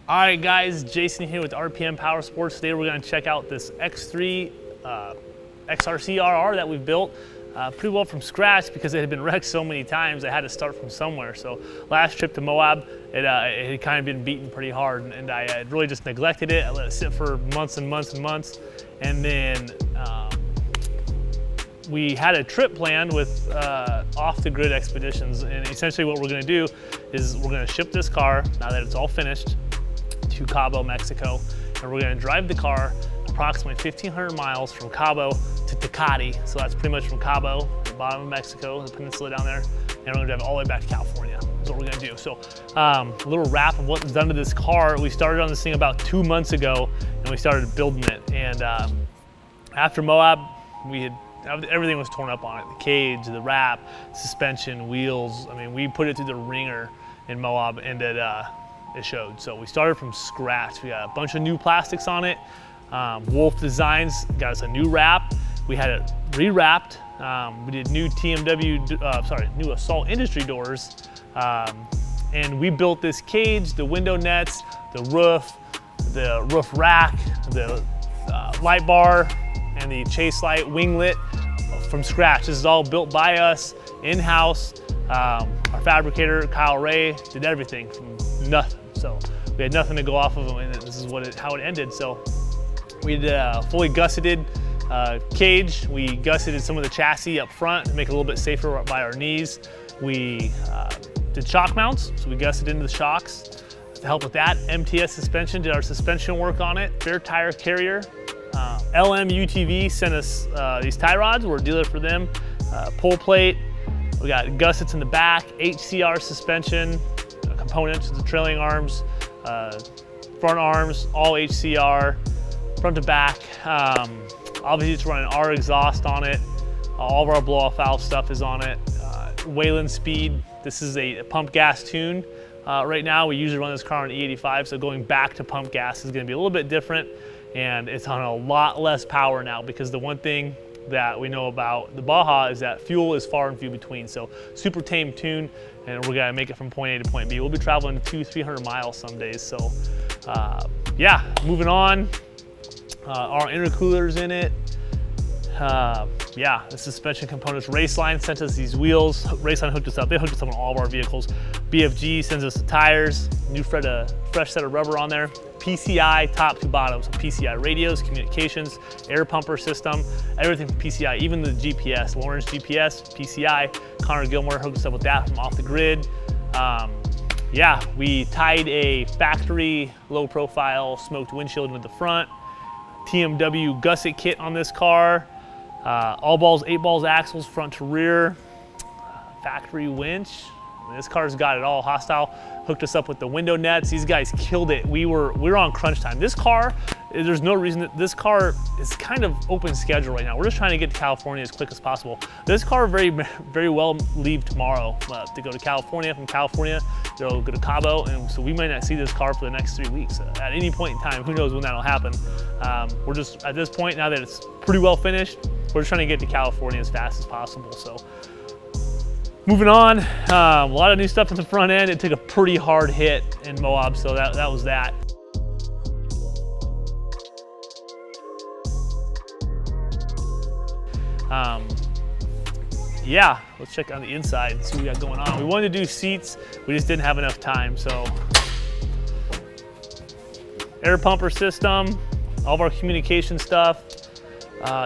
All right, guys, Jason here with RPM Powersports. Today we're going to check out this X3 XRC RR that we've built pretty well from scratch because it had been wrecked so many times. I had to start from somewhere. So last trip to Moab, it had kind of been beaten pretty hard, and I had really just neglected it. I let it sit for months and months and months, and then we had a trip planned with off-the-grid expeditions, and essentially what we're going to do is we're going to ship this car, now that it's all finished, to Cabo, Mexico, and we're going to drive the car approximately 1,500 miles from Cabo to Tecate. So that's pretty much from Cabo, the bottom of Mexico, the peninsula down there, and we're going to drive all the way back to California. That's what we're going to do. So a little wrap of what was done to this car. We started on this thing about 2 months ago, and we started building it. And after Moab, everything was torn up on it. The cage, the wrap, suspension, wheels. I mean, we put it through the ringer in Moab, and it showed. So we started from scratch. We got a bunch of new plastics on it. Wolf Designs got us a new wrap. We had it re-wrapped. We did new new Assault Industry doors. And we built this cage, the window nets, the roof rack, the light bar, and the chase light winglet from scratch. This is all built by us, in-house. Our fabricator, Kyle Ray, did everything from nothing. So we had nothing to go off of, and this is how it ended. So we did a fully gusseted cage. We gusseted some of the chassis up front to make it a little bit safer by our knees. We did shock mounts, so we gusseted into the shocks to help with that. MTS suspension, did our suspension work on it. Fair tire carrier. LM UTV sent us these tie rods. We're a dealer for them. Pull plate. We got gussets in the back, HCR suspension components, the trailing arms, front arms, all HCR, front to back. Obviously it's running our exhaust on it. All of our blow-off valve stuff is on it. Wayland speed, this is a pump gas tune. Right now we usually run this car on E85, so going back to pump gas is gonna be a little bit different, and it's on a lot less power now, because the one thing that we know about the Baja is that fuel is far and few between. So super tame tune, and we're gonna make it from point A to point B. We'll be traveling 200-300 miles some days. So yeah, moving on. Our intercooler's in it. Yeah, the suspension components. Raceline sent us these wheels. Raceline hooked us up. They hooked us up on all of our vehicles. BFG sends us the tires. New fresh set of rubber on there. PCI top to bottom. So PCI radios, communications, air pumper system, everything from PCI, even the GPS. Lawrence GPS, PCI. Connor Gilmore hooked us up with that from off the grid. Yeah, we tied a factory low profile smoked windshield into the front. TMW gusset kit on this car. All balls, 8 balls axles, front to rear. Factory winch. I mean, this car's got it all. Hostile hooked us up with the window nets. These guys killed it. We were on crunch time. This car, there's no reason that this car is kind of open schedule right now. We're just trying to get to California as quick as possible. This car very well leave tomorrow to go to California. From California, they'll go to Cabo, and so we might not see this car for the next 3 weeks. At any point in time, who knows when that'll happen. We're just, at this point, now that it's pretty well finished, we're just trying to get to California as fast as possible. So moving on, a lot of new stuff in the front end. It took a pretty hard hit in Moab, so that was that. Yeah, let's check on the inside and see what we got going on. We wanted to do seats, we just didn't have enough time. So air pumper system, all of our communication stuff.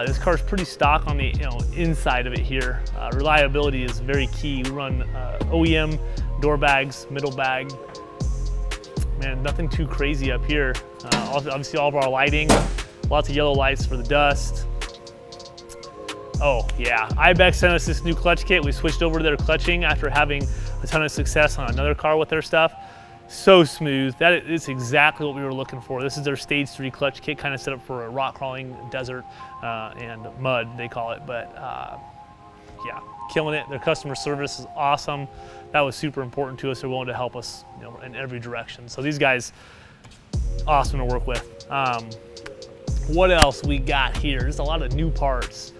This car's pretty stock on the inside of it here. Reliability is very key. We run OEM door bags, middle bag. Man, nothing too crazy up here. Obviously all of our lighting, lots of yellow lights for the dust. Oh yeah, Ibex sent us this new clutch kit. We switched over to their clutching after having a ton of success on another car with their stuff. So smooth. That is exactly what we were looking for. This is their stage 3 clutch kit, kind of set up for a rock crawling desert and mud, they call it. But yeah, killing it. Their customer service is awesome. That was super important to us. They're willing to help us in every direction. So these guys, awesome to work with. What else we got here? There's a lot of new parts.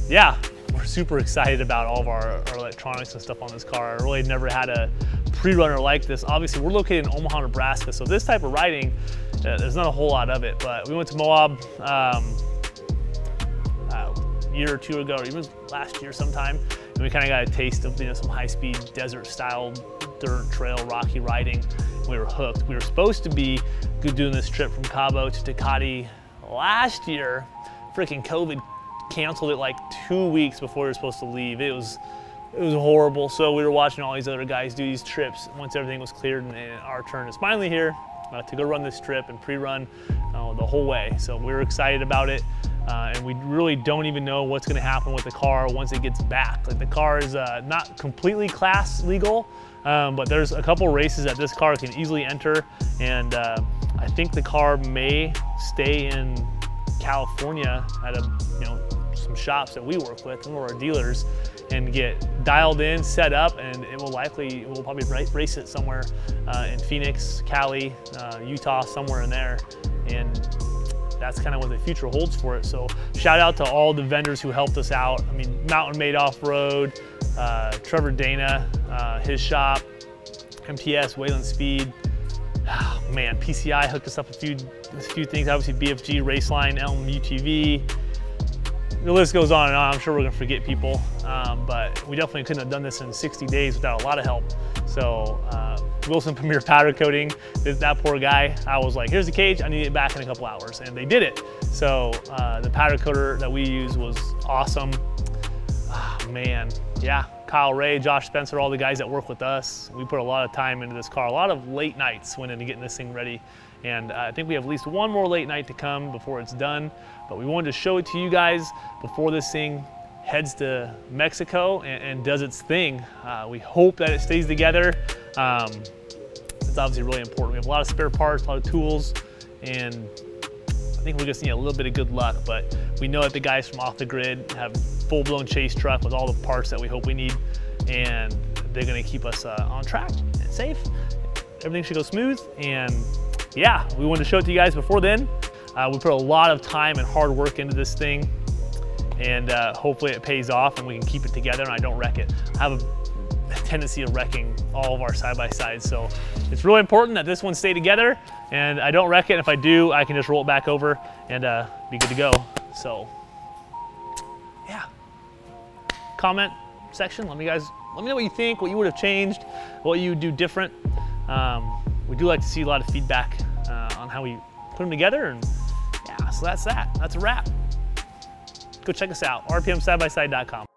Yeah, we're super excited about all of our electronics and stuff on this car. I really never had a pre-runner like this. Obviously, we're located in Omaha, Nebraska, so this type of riding, there's not a whole lot of it, but we went to Moab a year or two ago, or even last year sometime, and we kind of got a taste of, you know, some high-speed desert-style dirt trail rocky riding. We were hooked. We were supposed to be doing this trip from Cabo to Tecate last year. Freaking COVID canceled it like 2 weeks before we were supposed to leave. It was horrible. So we were watching all these other guys do these trips. Once everything was cleared and our turn is finally here to go run this trip and pre-run the whole way. So we were excited about it. And we really don't even know what's going to happen with the car once it gets back. Like, the car is not completely class legal, but there's a couple races that this car can easily enter, and I think the car may stay in California at some shops that we work with, some of our dealers, and get dialed in, set up, and we'll probably race it somewhere in Phoenix, Cali, Utah, somewhere in there, and that's kind of what the future holds for it. So shout out to all the vendors who helped us out. I mean, Mountain Made Off-Road, Trevor Dana, his shop, MTS, Wayland Speed. Oh, man, PCI hooked us up a few things. Obviously BFG, Raceline, Elm UTV. The list goes on and on. I'm sure we're gonna forget people, but we definitely couldn't have done this in 60 days without a lot of help. So Wilson Premier Powder Coating, that poor guy, I was like, here's the cage, I need it back in a couple hours, and they did it. So the powder coater that we used was awesome. Oh, man, yeah, Kyle Ray, Josh Spencer, all the guys that work with us, we put a lot of time into this car. A lot of late nights went into getting this thing ready. And I think we have at least one more late night to come before it's done. But we wanted to show it to you guys before this thing heads to Mexico and does its thing. We hope that it stays together. It's obviously really important. We have a lot of spare parts, a lot of tools, and I think we just need a little bit of good luck. But we know that the guys from Off the Grid have full-blown chase truck with all the parts that we hope we need, and they're gonna keep us on track and safe. Everything should go smooth, and yeah, we wanted to show it to you guys before then. We put a lot of time and hard work into this thing, and hopefully it pays off and we can keep it together and I don't wreck it. I have a tendency of wrecking all of our side-by-sides, so it's really important that this one stay together and I don't wreck it. And if I do, I can just roll it back over and be good to go. So yeah, comment section, let me know what you think, what you would have changed, what you would do different. We do like to see a lot of feedback on how we put them together, and yeah, so that's that. That's a wrap. Go check us out, rpmsidebyside.com.